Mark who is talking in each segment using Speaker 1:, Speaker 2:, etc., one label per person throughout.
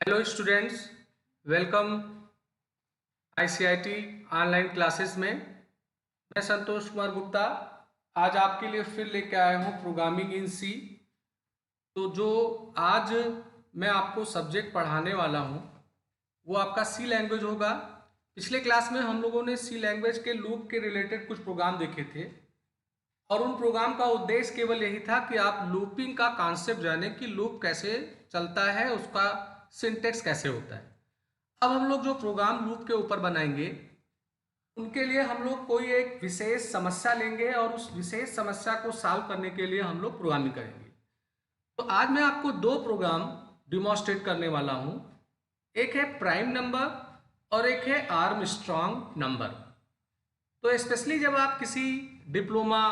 Speaker 1: Hello students, welcome ICIT online classes में। मैं संतोष कुमार गुप्ता आज आपके लिए फिर लेके आया हूँ प्रोग्रामिंग इन सी। तो जो आज मैं आपको सब्जेक्ट पढ़ाने वाला हूँ वो आपका सी लैंग्वेज होगा। पिछले क्लास में हम लोगों ने सी लैंग्वेज के लूप के रिलेटेड कुछ प्रोग्राम देखे थे और उन प्रोग्राम का उद्देश्य केवल यही था कि आप लूपिंग का कॉन्सेप्ट जाने कि लूप कैसे चलता है, उसका सिंटेक्स कैसे होता है। अब हम लोग जो प्रोग्राम लूप के ऊपर बनाएंगे उनके लिए हम लोग कोई एक विशेष समस्या लेंगे और उस विशेष समस्या को सॉल्व करने के लिए हम लोग प्रोग्रामिंग करेंगे। तो आज मैं आपको दो प्रोग्राम डिमॉन्स्ट्रेट करने वाला हूं। एक है प्राइम नंबर और एक है आर्मस्ट्रॉन्ग नंबर। तो स्पेशली जब आप किसी डिप्लोमा,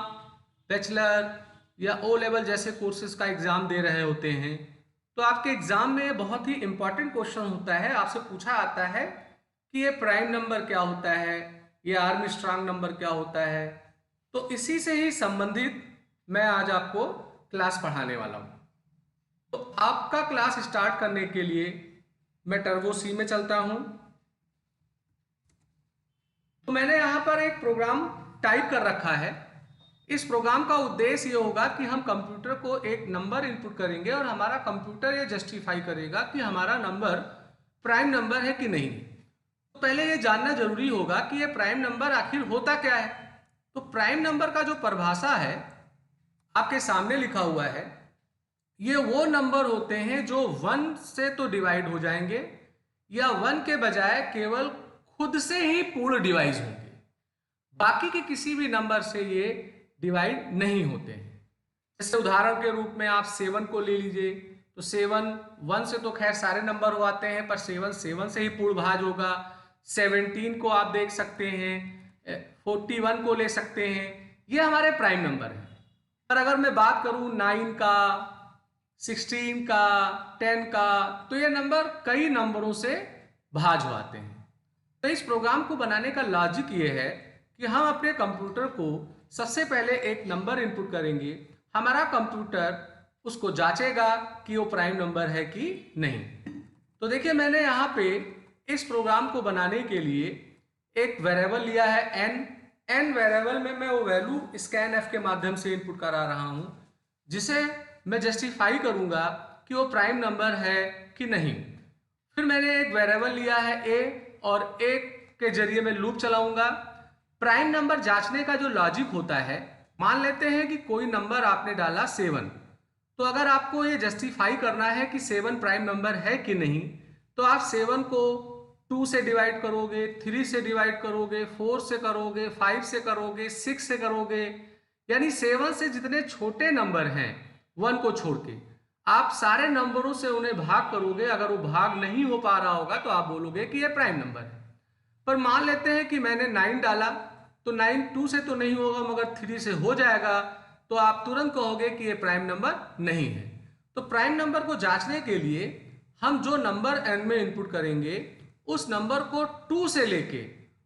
Speaker 1: बैचलर या ओ लेवल जैसे कोर्सेज का एग्ज़ाम दे रहे होते हैं तो आपके एग्ज़ाम में बहुत ही इंपॉर्टेंट क्वेश्चन होता है। आपसे पूछा आता है कि ये प्राइम नंबर क्या होता है, ये आर्मस्ट्रॉन्ग नंबर क्या होता है। तो इसी से ही संबंधित मैं आज आपको क्लास पढ़ाने वाला हूँ। तो आपका क्लास स्टार्ट करने के लिए मैं टर्बो सी में चलता हूँ। तो मैंने यहाँ पर एक प्रोग्राम टाइप कर रखा है। इस प्रोग्राम का उद्देश्य ये होगा कि हम कंप्यूटर को एक नंबर इनपुट करेंगे और हमारा कंप्यूटर ये जस्टिफाई करेगा कि हमारा नंबर प्राइम नंबर है कि नहीं। तो पहले ये जानना जरूरी होगा कि ये प्राइम नंबर आखिर होता क्या है। तो प्राइम नंबर का जो परिभाषा है आपके सामने लिखा हुआ है। ये वो नंबर होते हैं जो 1 से तो डिवाइड हो जाएंगे या 1 के बजाय केवल खुद से ही पूर्ण डिवाइड होंगे, बाकी के किसी भी नंबर से ये डिवाइड नहीं होते हैं। जैसे उदाहरण के रूप में आप 7 को ले लीजिए। तो 7 1 से तो खैर सारे नंबर हो आते हैं पर 7 7 से ही पूर्ण भाज होगा। 17 को आप देख सकते हैं, 41 को ले सकते हैं, ये हमारे प्राइम नंबर हैं। पर अगर मैं बात करूं 9 का, 16 का, 10 का, तो ये नंबर कई नंबरों से भाज हो आते हैं। तो इस प्रोग्राम को बनाने का लॉजिक ये है कि हम अपने कंप्यूटर को सबसे पहले एक नंबर इनपुट करेंगे। हमारा कंप्यूटर उसको जांचेगा कि वो प्राइम नंबर है कि नहीं। तो देखिए मैंने यहाँ पे इस प्रोग्राम को बनाने के लिए एक वेरिएबल लिया है n वेरिएबल में मैं वो वैल्यू स्कैन के माध्यम से इनपुट करा रहा हूँ जिसे मैं जस्टिफाई करूँगा कि वो प्राइम नंबर है कि नहीं। फिर मैंने एक वेरिएबल लिया है a और a के जरिए मैं लूप चलाऊंगा। प्राइम नंबर जांचने का जो लॉजिक होता है, मान लेते हैं कि कोई नंबर आपने डाला 7, तो अगर आपको ये जस्टिफाई करना है कि 7 प्राइम नंबर है कि नहीं तो आप 7 को 2 से डिवाइड करोगे, 3 से डिवाइड करोगे, 4 से करोगे, 5 से करोगे, 6 से करोगे, यानी 7 से जितने छोटे नंबर हैं 1 को छोड़ के आप सारे नंबरों से उन्हें भाग करोगे। अगर वो भाग नहीं हो पा रहा होगा तो आप बोलोगे कि ये प्राइम नंबर है। पर मान लेते हैं कि मैंने 9 डाला तो 9 2 से तो नहीं होगा मगर 3 से हो जाएगा, तो आप तुरंत कहोगे कि ये प्राइम नंबर नहीं है। तो प्राइम नंबर को जांचने के लिए हम जो नंबर n में इनपुट करेंगे उस नंबर को 2 से लेके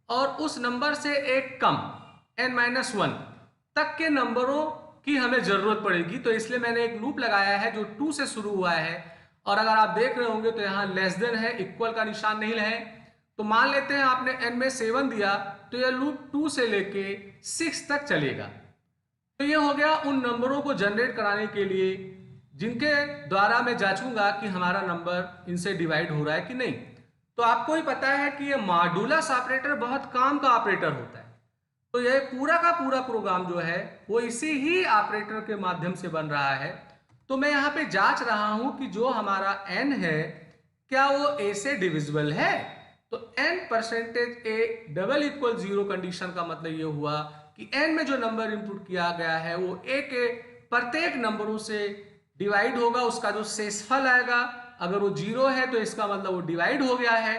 Speaker 1: और उस नंबर से एक कम n-1 तक के नंबरों की हमें जरूरत पड़ेगी। तो इसलिए मैंने एक लूप लगाया है जो 2 से शुरू हुआ है और अगर आप देख रहे होंगे तो यहाँ लेस देन है, इक्वल का निशान नहीं है। तो मान लेते हैं आपने n में 7 दिया तो यह लूप 2 से लेके 6 तक चलेगा। तो ये हो गया उन नंबरों को जनरेट कराने के लिए जिनके द्वारा मैं जांचूंगा कि हमारा नंबर इनसे डिवाइड हो रहा है कि नहीं। तो आपको ही पता है कि ये मॉड्यूलस ऑपरेटर बहुत काम का ऑपरेटर होता है। तो ये पूरा का पूरा प्रोग्राम जो है वो इसी ही ऑपरेटर के माध्यम से बन रहा है। तो मैं यहाँ पे जांच रहा हूं कि जो हमारा n है क्या वो a से डिविजिबल है। तो n%a=0 कंडीशन का मतलब ये हुआ कि n में जो नंबर इनपुट किया गया है वो a के प्रत्येक नंबरों से डिवाइड होगा, उसका जो शेषफल आएगा अगर वो 0 है तो इसका मतलब वो डिवाइड हो गया है।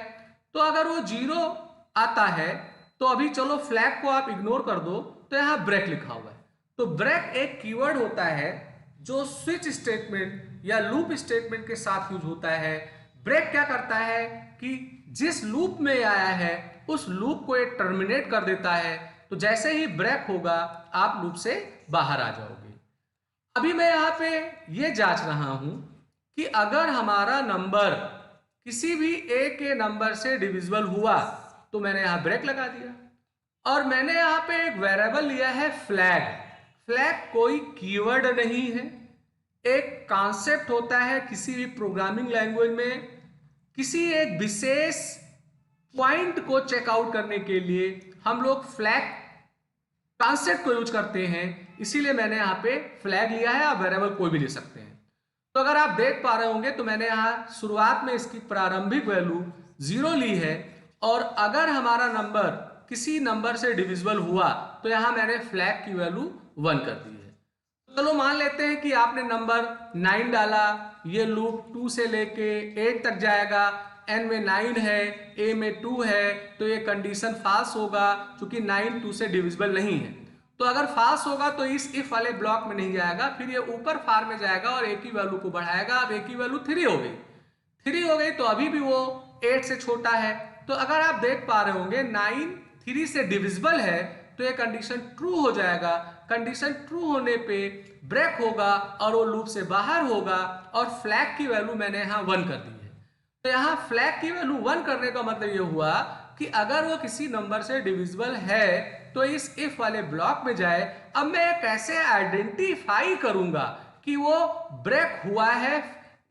Speaker 1: तो अगर वो 0 आता है तो अभी चलो फ्लैग को आप इग्नोर कर दो, तो यहाँ ब्रेक लिखा हुआ है। तो ब्रेक एक कीवर्ड होता है जो स्विच स्टेटमेंट या लूप स्टेटमेंट के साथ यूज होता है। ब्रेक क्या करता है कि जिस लूप में आया है उस लूप को एक टर्मिनेट कर देता है। तो जैसे ही ब्रेक होगा आप लूप से बाहर आ जाओगे। अभी मैं यहाँ पे ये जांच रहा हूं कि अगर हमारा नंबर किसी भी ए के नंबर से डिविजिबल हुआ तो मैंने यहां ब्रेक लगा दिया। और मैंने यहां पे एक वेरिएबल लिया है फ्लैग। फ्लैग कोई कीवर्ड नहीं है, एक कॉन्सेप्ट होता है किसी भी प्रोग्रामिंग लैंग्वेज में। किसी एक विशेष पॉइंट को चेकआउट करने के लिए हम लोग फ्लैग कॉन्सेप्ट को यूज करते हैं, इसीलिए मैंने यहाँ पे फ्लैग लिया है। आप वेरिएबल कोई भी ले सकते हैं। तो अगर आप देख पा रहे होंगे तो मैंने यहाँ शुरुआत में इसकी प्रारंभिक वैल्यू 0 ली है, और अगर हमारा नंबर किसी नंबर से डिविजिबल हुआ तो यहाँ मैंने फ्लैग की वैल्यू 1 कर दी है। चलो मान लेते हैं कि आपने नंबर 9 डाला, ये लूप 2 से लेके 8 तक जाएगा, n में 9 है, a में 2 है, तो ये कंडीशन फाल्स होगा क्योंकि 9 2 से डिविजिबल नहीं है। तो अगर फाल्स होगा तो इस इफ वाले ब्लॉक में नहीं जाएगा, फिर ये ऊपर फार में जाएगा और a की वैल्यू को बढ़ाएगा। अब a की वैल्यू 3 हो गई, 3 हो गई तो अभी भी वो 8 से छोटा है। तो अगर आप देख पा रहे होंगे 9 3 से डिविजिबल है तो ये कंडीशन ट्रू हो जाएगा। कंडीशन ट्रू होने पे ब्रेक होगा और वो लूप से बाहर होगा, और फ्लैग की वैल्यू मैंने यहाँ 1 कर दी है। तो यहाँ फ्लैग की वैल्यू 1 करने का मतलब ये हुआ कि अगर वो किसी नंबर से डिविजिबल है तो इस इफ वाले ब्लॉक में जाए। अब मैं कैसे आइडेंटिफाई करूंगा कि वो ब्रेक हुआ है,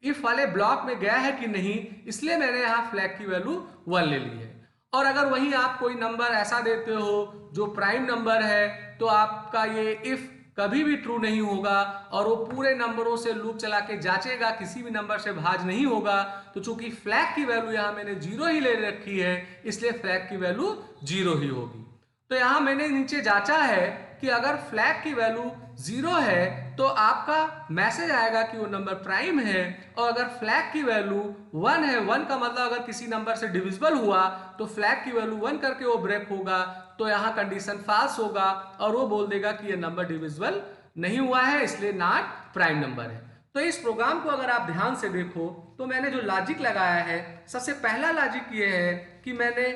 Speaker 1: इफ वाले ब्लॉक में गया है कि नहीं, इसलिए मैंने यहाँ फ्लैग की वैल्यू 1 ले ली है। और अगर वहीं आप कोई नंबर ऐसा देते हो जो प्राइम नंबर है तो आपका ये इफ कभी भी ट्रू नहीं होगा और वो पूरे नंबरों से लूप चला के जांचेगा, किसी भी नंबर से भाज नहीं होगा। तो चूंकि फ्लैग की वैल्यू यहाँ मैंने 0 ही ले रखी है, इसलिए फ्लैग की वैल्यू 0 ही होगी। तो यहाँ मैंने नीचे जांचा है कि अगर फ्लैग की वैल्यू 0 है तो आपका मैसेज आएगा कि वो नंबर प्राइम है, और अगर फ्लैग की वैल्यू 1 है, 1 का मतलब अगर किसी नंबर से डिविजिबल हुआ तो फ्लैग की वैल्यू 1 करके वो ब्रेक होगा, तो यहाँ कंडीशन फाल्स होगा और वो बोल देगा कि ये नंबर डिविजिबल नहीं हुआ है, इसलिए नॉट प्राइम नंबर है। तो इस प्रोग्राम को अगर आप ध्यान से देखो तो मैंने जो लॉजिक लगाया है, सबसे पहला लॉजिक ये है कि मैंने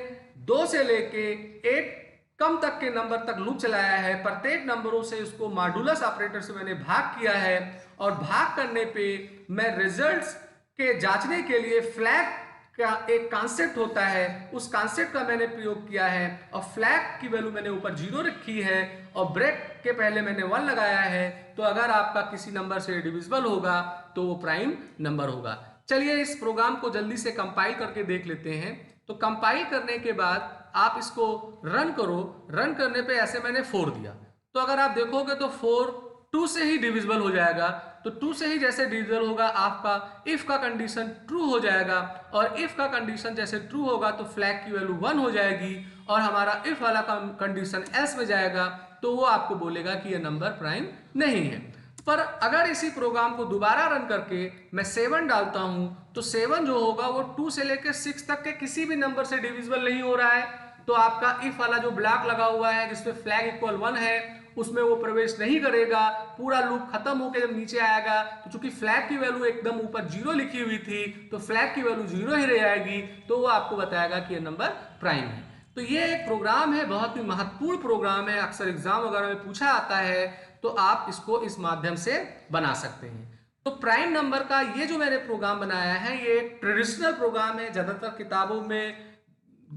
Speaker 1: 2 से लेके 8 कम तक के नंबर तक लूप चलाया है। प्रत्येक नंबरों से उसको मॉडुलस ऑपरेटर से मैंने भाग किया है, और भाग करने पे मैं रिजल्ट्स के जांचने के लिए फ्लैग का एक कॉन्सेप्ट होता है, उस कॉन्सेप्ट का मैंने प्रयोग किया है, और फ्लैग की वैल्यू मैंने ऊपर 0 रखी है और ब्रेक के पहले मैंने 1 लगाया है। तो अगर आपका किसी नंबर से डिविजिबल होगा तो वो प्राइम नंबर होगा। चलिए इस प्रोग्राम को जल्दी से कंपाइल करके देख लेते हैं। तो कंपाइल करने के बाद आप इसको रन करो, रन करने पे ऐसे मैंने 4 दिया, तो अगर आप देखोगे तो 4 2 से ही डिविजिबल हो जाएगा। तो 2 से ही जैसे डिविजिबल होगा आपका इफ का कंडीशन ट्रू हो जाएगा, और इफ का कंडीशन जैसे ट्रू होगा तो फ्लैग की वैल्यू 1 हो जाएगी, और हमारा इफ वाला कंडीशन एल्स में जाएगा तो वो आपको बोलेगा कि ये नंबर प्राइम नहीं है। पर अगर इसी प्रोग्राम को दोबारा रन करके मैं 7 डालता हूं तो 7 जो होगा वो 2 से लेकर 6 तक के किसी भी नंबर से डिविजिबल नहीं हो रहा है, तो आपका इफ वाला जो ब्लॉक लगा हुआ है जिसमें फ्लैग इक्वल 1 है उसमें वो प्रवेश नहीं करेगा। पूरा लूप खत्म होकर जब नीचे आएगा तो चूंकि फ्लैग की वैल्यू एकदम ऊपर 0 लिखी हुई थी तो फ्लैग की वैल्यू 0 ही रह जाएगी, तो वो आपको बताएगा कि ये नंबर प्राइम है। तो ये एक प्रोग्राम है, बहुत ही महत्वपूर्ण प्रोग्राम है, अक्सर एग्जाम वगैरह में पूछा आता है, तो आप इसको इस माध्यम से बना सकते हैं। तो प्राइम नंबर का ये जो मैंने प्रोग्राम बनाया है ये एक ट्रेडिशनल प्रोग्राम है, ज्यादातर किताबों में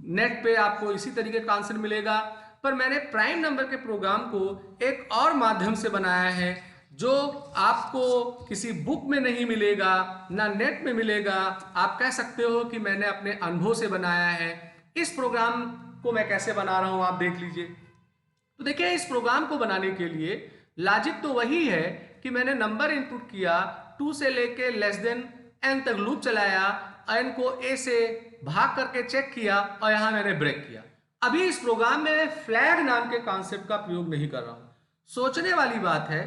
Speaker 1: नेट पे आपको इसी तरीके का आंसर मिलेगा, पर मैंने प्राइम नंबर के प्रोग्राम को एक और माध्यम से बनाया है जो आपको किसी बुक में नहीं मिलेगा, ना नेट में मिलेगा। आप कह सकते हो कि मैंने अपने अनुभव से बनाया है। इस प्रोग्राम को मैं कैसे बना रहा हूं आप देख लीजिए। तो देखिए इस प्रोग्राम को बनाने के लिए लॉजिक तो वही है कि मैंने नंबर इनपुट किया, 2 से लेके लेस देन n तक लूप चलाया, n को a से भाग करके चेक किया और यहां मैंने ब्रेक किया। अभी इस प्रोग्राम में फ्लैग नाम के कॉन्सेप्ट का प्रयोग नहीं कर रहा हूं। सोचने वाली बात है,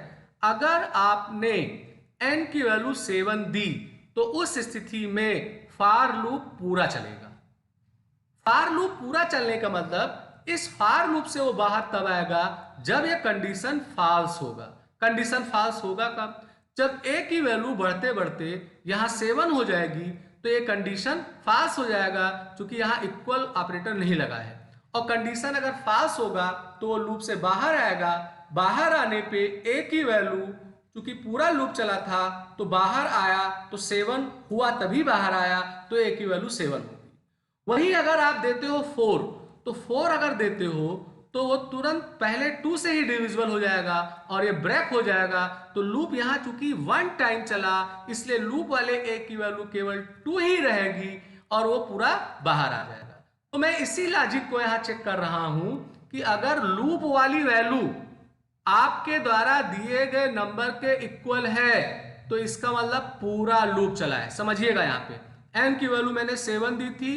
Speaker 1: अगर आपने n की वैल्यू 7 दी तो उस स्थिति में फार लूप पूरा चलेगा। फार लूप पूरा चलने का मतलब इस फार लूप से वो बाहर तब आएगा जब ये कंडीशन फाल्स होगा। कंडीशन फाल्स होगा कब? जब a की वैल्यू बढ़ते बढ़ते यहां 7 हो जाएगी तो ये कंडीशन फाल्स हो जाएगा क्योंकि यहां इक्वल ऑपरेटर नहीं लगा है, और कंडीशन अगर फाल्स होगा तो वो लूप से बाहर आएगा। बाहर आने पे a की वैल्यू क्योंकि पूरा लूप चला था तो बाहर आया तो 7 हुआ तभी बाहर आया, तो ए की वैल्यू 7 होगी। वही अगर आप देते हो 4, तो 4 अगर देते हो तो वो तुरंत पहले 2 से ही डिविजिबल हो जाएगा और ये ब्रेक हो जाएगा। तो लूप यहां चूंकि 1 टाइम चला, इसलिए लूप वाले ए की वैल्यू केवल 2 ही रहेगी और वो पूरा बाहर आ जाएगा। तो मैं इसी लॉजिक को यहां चेक कर रहा हूं कि अगर लूप वाली वैल्यू आपके द्वारा दिए गए नंबर के इक्वल है तो इसका मतलब पूरा लूप चला है। समझिएगा, यहां पे n की वैल्यू मैंने 7 दी थी,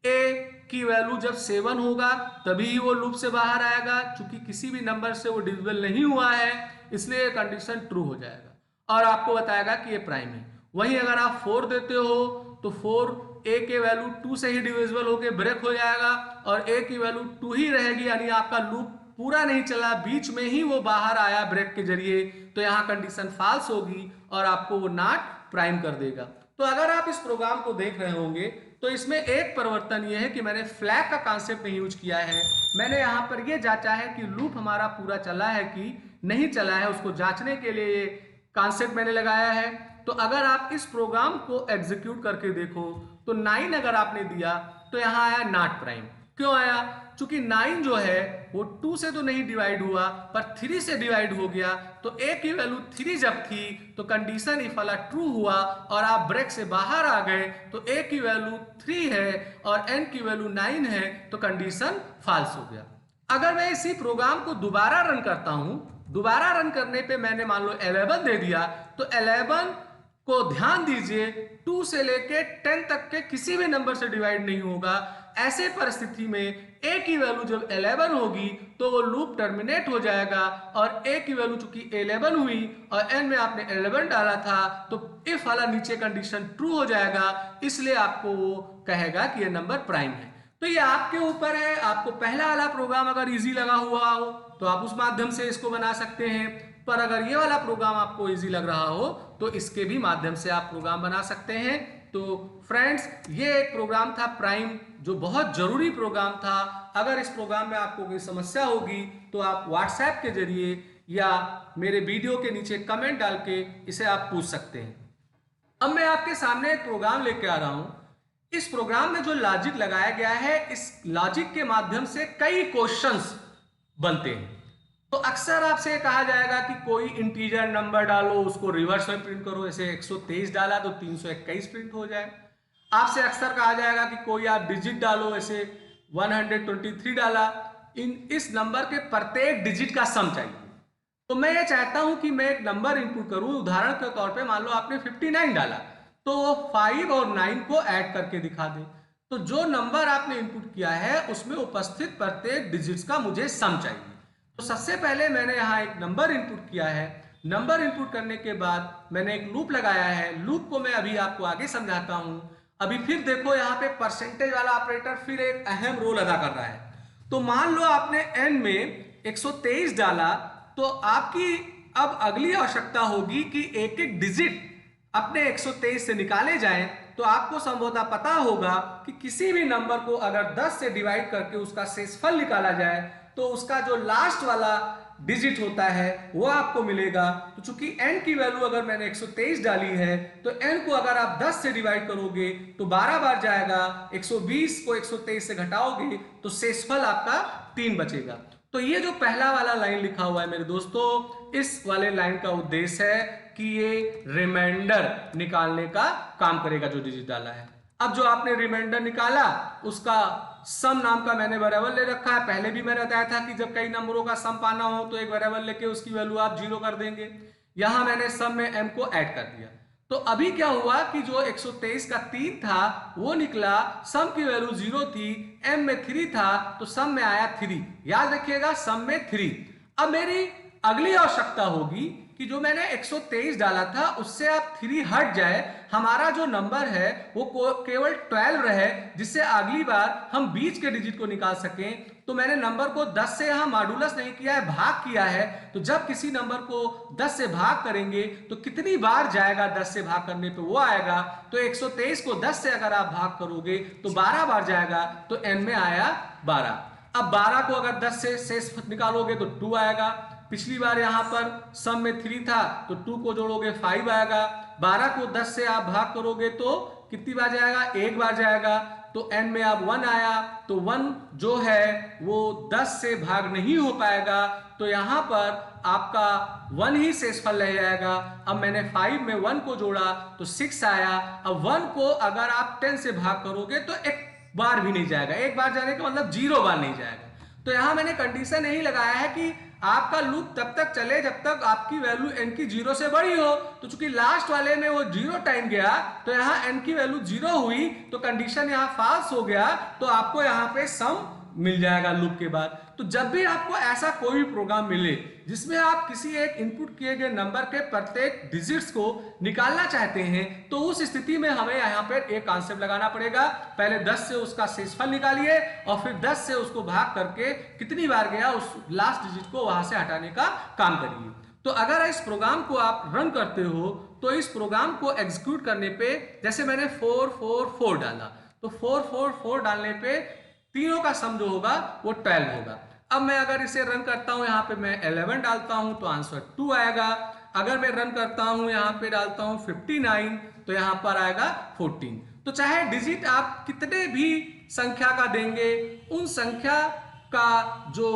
Speaker 1: a की वैल्यू जब 7 होगा तभी ही वो लूप से बाहर आएगा। चूंकि किसी भी नंबर से वो डिविजिबल नहीं हुआ है इसलिए कंडीशन ट्रू हो जाएगा और आपको बताएगा कि ये प्राइम है। वहीं अगर आप 4 देते हो तो 4 a के वैल्यू 2 से ही डिविजिबल होके ब्रेक हो जाएगा और a की वैल्यू 2 ही रहेगी, यानी आपका लूप पूरा नहीं चला, बीच में ही वो बाहर आया ब्रेक के जरिए, तो यहाँ कंडीशन फॉल्स होगी और आपको वो नॉट प्राइम कर देगा। तो अगर आप इस प्रोग्राम को देख रहे होंगे तो इसमें एक परिवर्तन ये है कि मैंने फ्लैग का कॉन्सेप्ट नहीं यूज किया है। मैंने यहाँ पर ये जांचा है कि लूप हमारा पूरा चला है कि नहीं चला है, उसको जांचने के लिए ये कॉन्सेप्ट मैंने लगाया है। तो अगर आप इस प्रोग्राम को एग्जीक्यूट करके देखो तो 9 अगर आपने दिया तो यहाँ आया नॉट प्राइम। क्यों आया? चूंकि 9 जो है वो 2 से तो नहीं डिवाइड हुआ पर 3 से डिवाइड हो गया, तो a की वैल्यू 3 जब थी तो कंडीशन इफ वाला ट्रू हुआ और आप ब्रेक से बाहर आ गए तो a की वैल्यू 3 है और n की वैल्यू 9 है, तो कंडीशन फॉल्स हो गया। अगर मैं इसी प्रोग्राम को दोबारा रन करता हूं, दोबारा रन करने पे मैंने मान लो 11 दे दिया, तो 11 को ध्यान दीजिए 2 से लेके 10 तक के किसी भी नंबर से डिवाइड नहीं होगा। ऐसे परिस्थिति में a की वैल्यू जब 11 होगी तो वो लूप टर्मिनेट हो जाएगा और a की वैल्यू चूंकि 11 हुई और n में आपने 11 डाला था तो इफ वाला नीचे कंडीशन ट्रू हो जाएगा, इसलिए आपको वो कहेगा कि ये नंबर प्राइम है। तो ये आपके ऊपर है, आपको पहला वाला प्रोग्राम अगर इजी लगा हुआ हो तो आप उस माध्यम से इसको बना सकते हैं, पर अगर ये वाला प्रोग्राम आपको इजी लग रहा हो तो इसके भी माध्यम से आप प्रोग्राम बना सकते हैं। तो फ्रेंड्स, ये एक प्रोग्राम था प्राइम, जो बहुत जरूरी प्रोग्राम था। अगर इस प्रोग्राम में आपको कोई समस्या होगी तो आप व्हाट्सएप के जरिए या मेरे वीडियो के नीचे कमेंट डाल के इसे आप पूछ सकते हैं। अब मैं आपके सामने एक प्रोग्राम लेके आ रहा हूं। इस प्रोग्राम में जो लॉजिक लगाया गया है, इस लॉजिक के माध्यम से कई क्वेश्चंस बनते हैं। तो अक्सर आपसे कहा जाएगा कि कोई इंटीजर नंबर डालो, उसको रिवर्स में प्रिंट करो, जैसे 123 डाला तो 321 प्रिंट हो जाए। आपसे अक्सर कहा जाएगा कि कोई आप डिजिट डालो, ऐसे 123 डाला, इस नंबर के प्रत्येक डिजिट का सम चाहिए। तो मैं ये चाहता हूं कि मैं एक नंबर इनपुट करूं। उदाहरण के तौर पे मान लो आपने 59 डाला तो वो 5 और 9 को ऐड करके दिखा दे। तो जो नंबर आपने इनपुट किया है उसमें उपस्थित प्रत्येक डिजिट्स का मुझे सम चाहिए। तो सबसे पहले मैंने यहाँ एक नंबर इनपुट किया है। नंबर इनपुट करने के बाद मैंने एक लूप लगाया है। लूप को मैं अभी आपको आगे समझाता हूं। अभी फिर देखो यहाँ पे परसेंटेज वाला ऑपरेटर फिर एक अहम रोल अदा कर रहा है। तो मान लो आपने n में 123 डाला, तो आपकी अब अगली आवश्यकता होगी कि एक एक डिजिट अपने 123 से निकाले जाएं। तो आपको संभवतः पता होगा कि किसी भी नंबर को अगर 10 से डिवाइड करके उसका शेषफल निकाला जाए तो उसका जो लास्ट वाला डिजिट होता है वो आपको मिलेगा। तो चूंकि n की वैल्यू अगर मैंने 123 डाली है तो n को अगर आप 10 से डिवाइड करोगे तो 12 बार जाएगा, 120 को 123 से घटाओगे तो शेषफल आपका 3 बचेगा। तो ये जो पहला वाला लाइन लिखा हुआ है मेरे दोस्तों, इस वाले लाइन का उद्देश्य है कि ये रिमाइंडर निकालने का काम करेगा जो डिजिट डाला है। अब जो आपने रिमाइंडर निकाला उसका सम नाम का मैंने वेरिएबल ले रखा है। पहले भी मैंने बताया था कि जब कई नंबरों का सम पाना हो तो एक वेरिएबल लेके उसकी वैल्यू आप 0 कर देंगे। यहां मैंने सम में m को ऐड कर दिया। तो अभी क्या हुआ कि जो 123 का 3 था वो निकला, सम की वैल्यू 0 थी, m में 3 था तो सम में आया 3। याद रखिएगा सम में 3। अब मेरी अगली आवश्यकता होगी कि जो मैंने 123 डाला था उससे आप 3 हट जाए, हमारा जो नंबर है वो केवल 12 रहे, जिससे अगली बार हम बीच के डिजिट को निकाल सकें। तो मैंने नंबर को 10 से यहां मॉडुलस नहीं किया है, भाग किया है। तो जब किसी नंबर को 10 से भाग करेंगे तो कितनी बार जाएगा 10 से भाग करने पे वो आएगा। तो 123 को 10 से अगर आप भाग करोगे तो 12 बार जाएगा, तो n में आया 12। अब 12 को अगर 10 से शेष निकालोगे तो 2 आएगा, पिछली बार यहाँ पर सम में 3 था तो 2 को जोड़ोगे 5 आएगा। 12 को 10 से आप भाग करोगे तो कितनी बार जाएगा, एक बार जाएगा। तो n में अब 1 आया तो 1 जो है वो 10 से भाग नहीं हो पाएगा, तो यहाँ पर आपका 1 ही शेषफल रह जाएगा। अब मैंने 5 में 1 को जोड़ा तो 6 आया। अब 1 को अगर आप 10 से भाग करोगे तो एक बार भी नहीं जाएगा, एक बार जाने का मतलब 0 बार नहीं जाएगा। तो यहां मैंने कंडीशन यही लगाया है कि आपका लूप तब तक चले जब तक आपकी वैल्यू n की 0 से बड़ी हो। तो चूंकि लास्ट वाले में वो 0 टाइम गया तो यहाँ n की वैल्यू 0 हुई तो कंडीशन यहाँ फॉल्स हो गया, तो आपको यहाँ पे सम मिल जाएगा लूप के बाद। तो जब भी आपको ऐसा कोई भी प्रोग्राम मिले जिसमें आप किसी एक इनपुट किए गए नंबर के प्रत्येक डिजिट्स को निकालना चाहते हैं, तो उस स्थिति में हमें यहाँ पर एक कॉन्सेप्ट लगाना पड़ेगा। पहले 10 से उसका शेषफल निकालिए और फिर 10 से उसको भाग करके कितनी बार गया उस लास्ट डिजिट को वहां से हटाने का काम करिए। तो अगर इस प्रोग्राम को आप रन करते हो तो इस प्रोग्राम को एग्जीक्यूट करने पे जैसे मैंने 444 डाला तो 444 डालने पे तीनों का सम जो होगा वो 12 होगा। अब मैं अगर इसे रन करता हूं, यहाँ पे मैं 11 डालता हूं तो आंसर 2 आएगा। अगर मैं रन करता हूं, यहाँ पे डालता हूं 59 तो यहाँ पर आएगा 14। तो चाहे डिजिट आप कितने भी संख्या का देंगे, उन संख्या का जो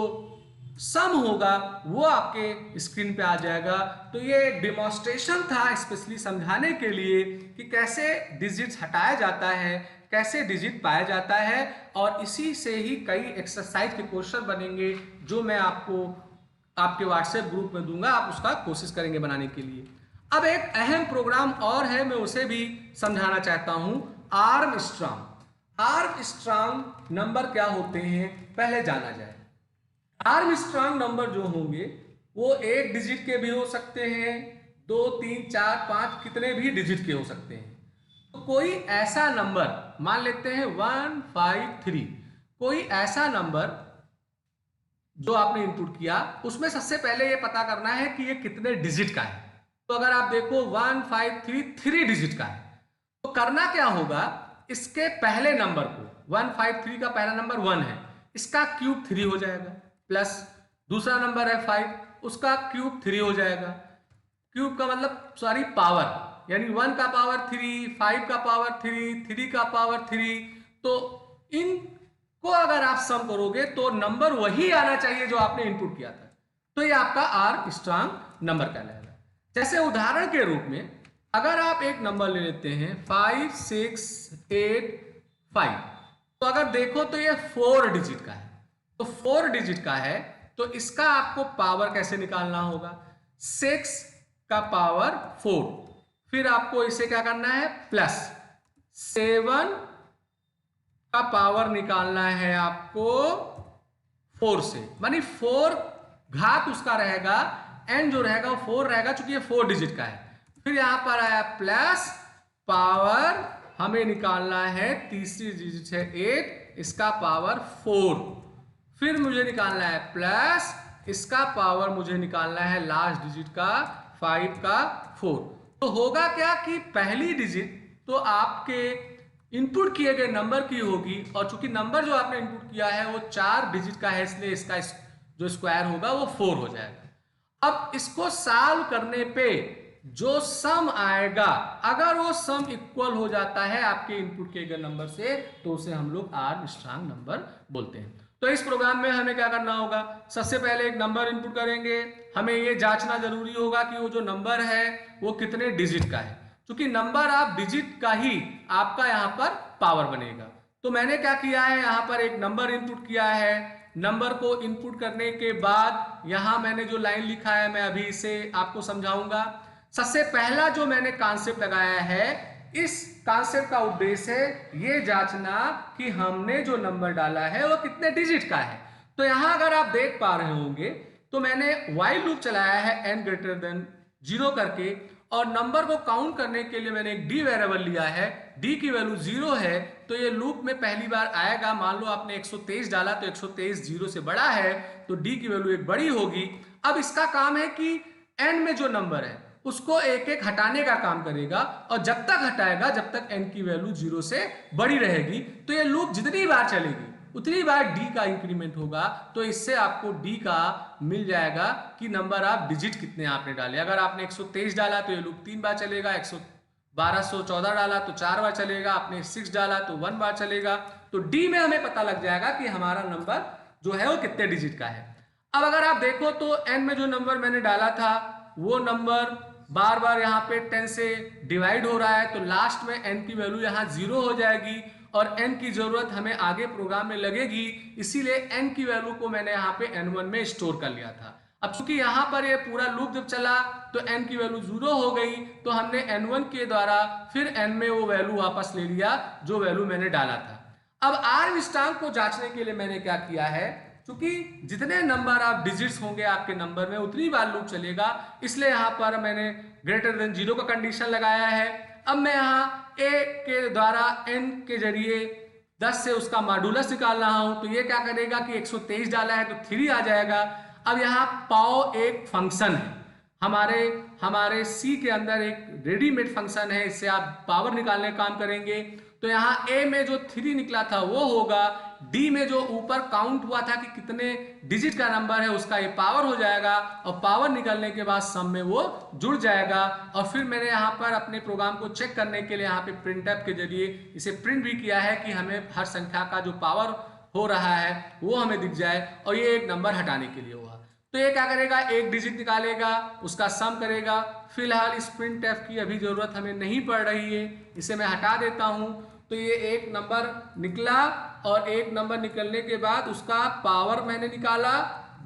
Speaker 1: सम होगा वो आपके स्क्रीन पे आ जाएगा। तो ये एक डेमोन्स्ट्रेशन था स्पेशली समझाने के लिए कि कैसे डिजिट्स हटाया जाता है, कैसे डिजिट पाया जाता है, और इसी से ही कई एक्सरसाइज के क्वेश्चन बनेंगे जो मैं आपको आपके व्हाट्सएप ग्रुप में दूंगा, आप उसका कोशिश करेंगे बनाने के लिए। अब एक अहम प्रोग्राम और है, मैं उसे भी समझाना चाहता हूं, आर्मस्ट्रांग। आर्मस्ट्रांग नंबर क्या होते हैं पहले जाना जाए। आर्मस्ट्रांग नंबर जो होंगे वो एक डिजिट के भी हो सकते हैं, 2, 3, 4, 5 कितने भी डिजिट के हो सकते हैं। तो कोई ऐसा नंबर मान लेते हैं 153, कोई ऐसा नंबर जो आपने इनपुट किया उसमें सबसे पहले ये पता करना है कि ये कितने डिजिट का है। तो अगर आप देखो 153 3 डिजिट का है, तो करना क्या होगा, इसके पहले नंबर को 153 का पहला नंबर 1 है, इसका क्यूब 3 हो जाएगा, प्लस दूसरा नंबर है 5, उसका क्यूब 3 हो जाएगा। क्यूब का मतलब सॉरी पावर, यानी 1 का पावर 3, 5 का पावर 3, 3 का पावर 3। तो इनको अगर आप सम करोगे तो नंबर वही आना चाहिए जो आपने इनपुट किया था। तो ये आपका आर्मस्ट्रांग नंबर कहलाएगा। जैसे उदाहरण के रूप में अगर आप एक नंबर ले लेते हैं 5, 6, 8, 5, तो अगर देखो तो ये 4 डिजिट का है। तो 4 डिजिट का है तो इसका आपको पावर कैसे निकालना होगा, 6 का पावर 4, फिर आपको इसे क्या करना है प्लस 7 का पावर निकालना है आपको 4 से, मानी 4 घात उसका रहेगा, n जो रहेगा वो 4 रहेगा चूंकि ये 4 डिजिट का है। फिर यहां पर आया प्लस पावर, हमें निकालना है तीसरी डिजिट है 8, इसका पावर 4, फिर मुझे निकालना है प्लस इसका पावर मुझे निकालना है लास्ट डिजिट का 5 का 4। तो होगा क्या कि पहली डिजिट तो आपके इनपुट किए गए नंबर की होगी, और चूंकि नंबर जो आपने इनपुट किया है वो 4 डिजिट का है इसलिए इसका जो स्क्वायर होगा वो 4 हो जाएगा। अब इसको सॉल्व करने पे जो सम आएगा, अगर वो सम इक्वल हो जाता है आपके इनपुट किए गए नंबर से, तो उसे हम लोग आर्मस्ट्रांग नंबर बोलते हैं। तो इस प्रोग्राम में हमें क्या करना होगा, सबसे पहले एक नंबर इनपुट करेंगे, हमें ये जांचना जरूरी होगा कि वो जो नंबर है वो कितने डिजिट का है, क्योंकि नंबर आप डिजिट का ही आपका यहाँ पर पावर बनेगा। तो मैंने क्या किया है, यहाँ पर एक नंबर इनपुट किया है, नंबर को इनपुट करने के बाद यहाँ मैंने जो लाइन लिखा है मैं अभी इसे आपको समझाऊंगा। सबसे पहला जो मैंने कॉन्सेप्ट लगाया है, इस कॉन्सेप्ट का उद्देश्य है ये जांचना कि हमने जो नंबर डाला है वो कितने डिजिट का है। तो यहां अगर आप देख पा रहे होंगे तो मैंने व्हाइल लूप चलाया है n ग्रेटर देन 0 करके, और नंबर को काउंट करने के लिए मैंने एक डी वेरिएबल लिया है, डी की वैल्यू 0 है तो ये लूप में पहली बार आएगा। मान लो आपने 123 डाला तो 123 0 से बड़ा है तो डी की वैल्यू एक बड़ी होगी। अब इसका काम है कि n में जो नंबर है उसको एक एक हटाने का काम करेगा, और जब तक हटाएगा जब तक n की वैल्यू 0 से बड़ी रहेगी। तो ये लूप जितनी बार चलेगी उतनी बार डी का इंक्रीमेंट होगा, तो इससे आपको डी का मिल जाएगा कि नंबर आप डिजिट कितने आपने डाले। अगर आपने 123 डाला तो ये लूप 3 बार चलेगा, 1214 डाला तो 4 बार चलेगा, आपने 6 डाला तो 1 बार चलेगा। तो डी में हमें पता लग जाएगा कि हमारा नंबर जो है वो कितने डिजिट का है। अब अगर आप देखो तो एन में जो नंबर मैंने डाला था वो नंबर बार बार यहाँ पे 10 से डिवाइड हो रहा है, तो लास्ट में एन की वैल्यू यहाँ 0 हो जाएगी और एन की जरूरत हमें आगे प्रोग्राम में लगेगी, इसीलिए एन की वैल्यू को मैंने यहाँ पे n1 में स्टोर कर लिया था। अब चूंकि यहाँ पर ये पूरा लूप जब चला तो n की वैल्यू 0 हो गई, तो हमने n1 के द्वारा फिर n में वो वैल्यू वापस ले लिया जो वैल्यू मैंने डाला था। अब आर्म स्ट्रांग को जांचने के लिए मैंने क्या किया है, क्योंकि जितने नंबर आप डिजिट्स होंगे आपके नंबर में उतनी बार लूप चलेगा, इसलिए यहाँ पर मैंने ग्रेटर देन 0 का कंडीशन लगाया है। अब मैं यहाँ a के द्वारा n के जरिए 10 से उसका मॉडुलस निकाल रहा हूं, तो ये क्या करेगा कि 123 डाला है तो 3 आ जाएगा। अब यहाँ पाव एक फंक्शन है, हमारे C के अंदर एक रेडीमेड फंक्शन है, इससे आप पावर निकालने का काम करेंगे। तो यहाँ A में जो 3 निकला था वो होगा, D में जो ऊपर काउंट हुआ था कि कितने डिजिट का नंबर है उसका ये पावर हो जाएगा, और पावर निकलने के बाद सम में वो जुड़ जाएगा। और फिर मैंने यहाँ पर अपने प्रोग्राम को चेक करने के लिए यहाँ पे प्रिंटफ के जरिए इसे प्रिंट भी किया है कि हमें हर संख्या का जो पावर हो रहा है वो हमें दिख जाए, और ये एक नंबर हटाने के लिए हुआ। तो ये क्या करेगा, एक डिजिट निकालेगा, उसका सम करेगा। फिलहाल इस प्रिंटफ की अभी जरूरत हमें नहीं पड़ रही है, इसे मैं हटा देता हूं। तो ये एक नंबर निकला, और एक नंबर निकलने के बाद उसका पावर मैंने निकाला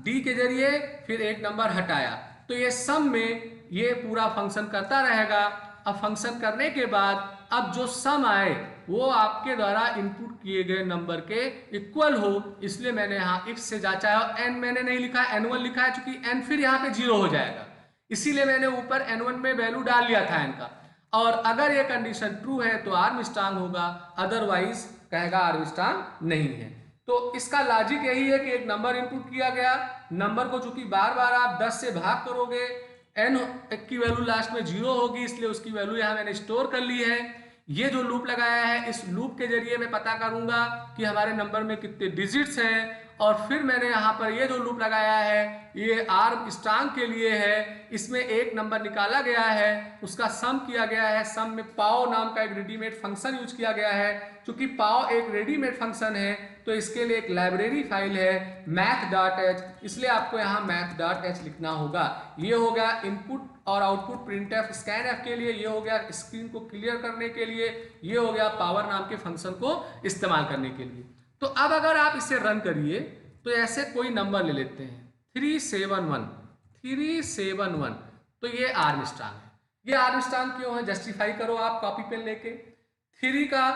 Speaker 1: डी के जरिए, फिर एक नंबर हटाया, तो ये सम में ये पूरा फंक्शन करता रहेगा। अब फंक्शन करने के बाद अब जो सम आए वो आपके द्वारा इनपुट किए गए नंबर के इक्वल हो, इसलिए मैंने यहाँ इफ से जांचा है। और एन मैंने नहीं लिखा, n1 लिखा है, क्योंकि एन फिर यहाँ पे 0 हो जाएगा, इसीलिए मैंने ऊपर n1 में वैल्यू डाल लिया था एन का। और अगर ये कंडीशन ट्रू है तो आर्म स्ट्रांग होगा, अदरवाइज कहेगा आर्म स्ट्रांग नहीं है। तो इसका लॉजिक यही है कि एक नंबर इनपुट किया गया, नंबर को चूंकि बार बार आप 10 से भाग करोगे, n की वैल्यू लास्ट में 0 होगी, इसलिए उसकी वैल्यू यहाँ मैंने स्टोर कर ली है। ये जो लूप लगाया है, इस लूप के जरिए मैं पता करूंगा कि हमारे नंबर में कितने डिजिट्स हैं, और फिर मैंने यहाँ पर ये जो लूप लगाया है ये आर्म स्ट्रांग के लिए है, इसमें एक नंबर निकाला गया है, उसका सम किया गया है। सम में पाव नाम का एक रेडीमेड फंक्शन यूज किया गया है। चूंकि पाव एक रेडीमेड फंक्शन है तो इसके लिए एक लाइब्रेरी फाइल है math.h, इसलिए आपको यहाँ math.h लिखना होगा। ये हो गया इनपुट और आउटपुट प्रिंटफ स्कैनफ के लिए, ये हो गया स्क्रीन को क्लियर करने के लिए, ये हो गया पावर नाम के फंक्शन को इस्तेमाल करने के लिए। तो अब अगर आप इसे रन करिए तो ऐसे कोई नंबर ले लेते हैं 371, तो ये आर्म स्ट्रांग है। ये आर्म स्ट्रांग क्यों है, जस्टिफाई करो आप कॉपी पेन लेके। 3 का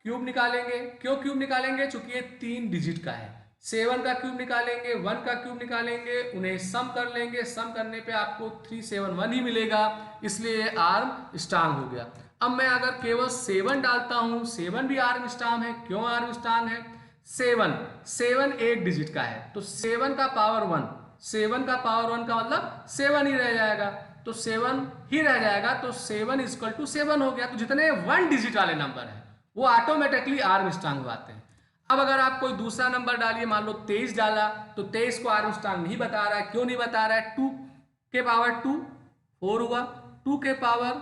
Speaker 1: क्यूब निकालेंगे, क्यों क्यूब निकालेंगे, चूंकि ये 3 डिजिट का है। 7 का क्यूब निकालेंगे, 1 का क्यूब निकालेंगे, उन्हें सम कर लेंगे, सम करने पे आपको 371 ही मिलेगा, इसलिए आर्म स्ट्रांग हो गया। अब मैं अगर केवल 7 डालता हूं, 7 भी आर्म स्ट्रांग है। क्यों आर्म स्ट्रांग है, 7 एक डिजिट का है, तो 7 का पावर 1, 7 का पावर 1 का मतलब 7 ही रह जाएगा, तो 7 ही रह जाएगा, तो 7 इक्वल टू 7 हो गया। तो जितने 1 डिजिट वाले नंबर हैं वो ऑटोमेटिकली आर्म स्ट्रांग आते हैं। अब अगर आप कोई दूसरा नंबर डालिए, मान लो 23 डाला, तो 23 को आर्म स्ट्रांग नहीं बता रहा है। क्यों नहीं बता रहा है, 2 के पावर 2 4 हुआ, 2 के पावर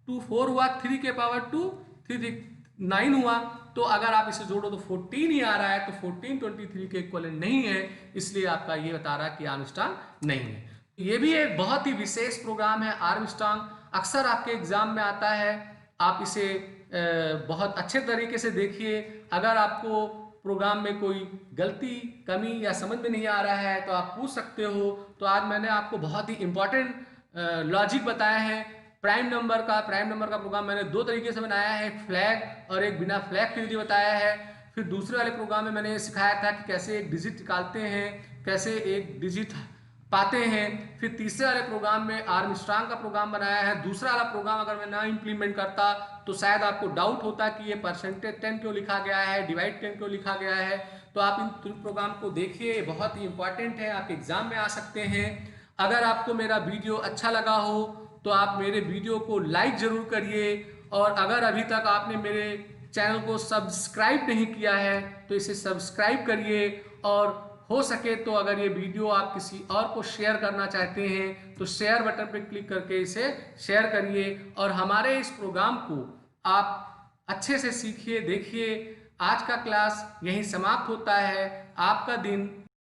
Speaker 1: 2 4 हुआ, 3 के पावर 2 3 9 हुआ। तो अगर आप इसे जोड़ो तो 14 ही आ रहा है, तो 14 23 के इक्वलेंट नहीं है, इसलिए आपका ये बता रहा है कि आर्म स्ट्रांग नहीं है। ये भी एक बहुत ही विशेष प्रोग्राम है आर्म स्ट्रांग, अक्सर आपके एग्जाम में आता है। आप इसे बहुत अच्छे तरीके से देखिए। अगर आपको प्रोग्राम में कोई गलती, कमी या समझ में नहीं आ रहा है तो आप पूछ सकते हो। तो आज मैंने आपको बहुत ही इंपॉर्टेंट लॉजिक बताया है प्राइम नंबर का प्रोग्राम मैंने 2 तरीके से बनाया है, एक फ्लैग और एक बिना फ्लैग के लिए बताया है। फिर दूसरे वाले प्रोग्राम में मैंने सिखाया था कि कैसे एक डिजिट निकालते हैं, कैसे एक डिजिट पाते हैं। फिर तीसरे वाले प्रोग्राम में आर्म स्ट्रांग का प्रोग्राम बनाया है। दूसरा वाला प्रोग्राम अगर मैं ना इम्प्लीमेंट करता तो शायद आपको डाउट होता कि ये परसेंटेज 10 क्यों लिखा गया है, डिवाइड 10 क्यों लिखा गया है। तो आप इन प्रोग्राम को देखिए, बहुत ही इंपॉर्टेंट है, आपके एग्जाम में आ सकते हैं। अगर आपको मेरा वीडियो अच्छा लगा हो तो आप मेरे वीडियो को लाइक जरूर करिए, और अगर अभी तक आपने मेरे चैनल को सब्सक्राइब नहीं किया है तो इसे सब्सक्राइब करिए, और हो सके तो अगर ये वीडियो आप किसी और को शेयर करना चाहते हैं तो शेयर बटन पर क्लिक करके इसे शेयर करिए। और हमारे इस प्रोग्राम को आप अच्छे से सीखिए, देखिए। आज का क्लास यहीं समाप्त होता है। आपका दिन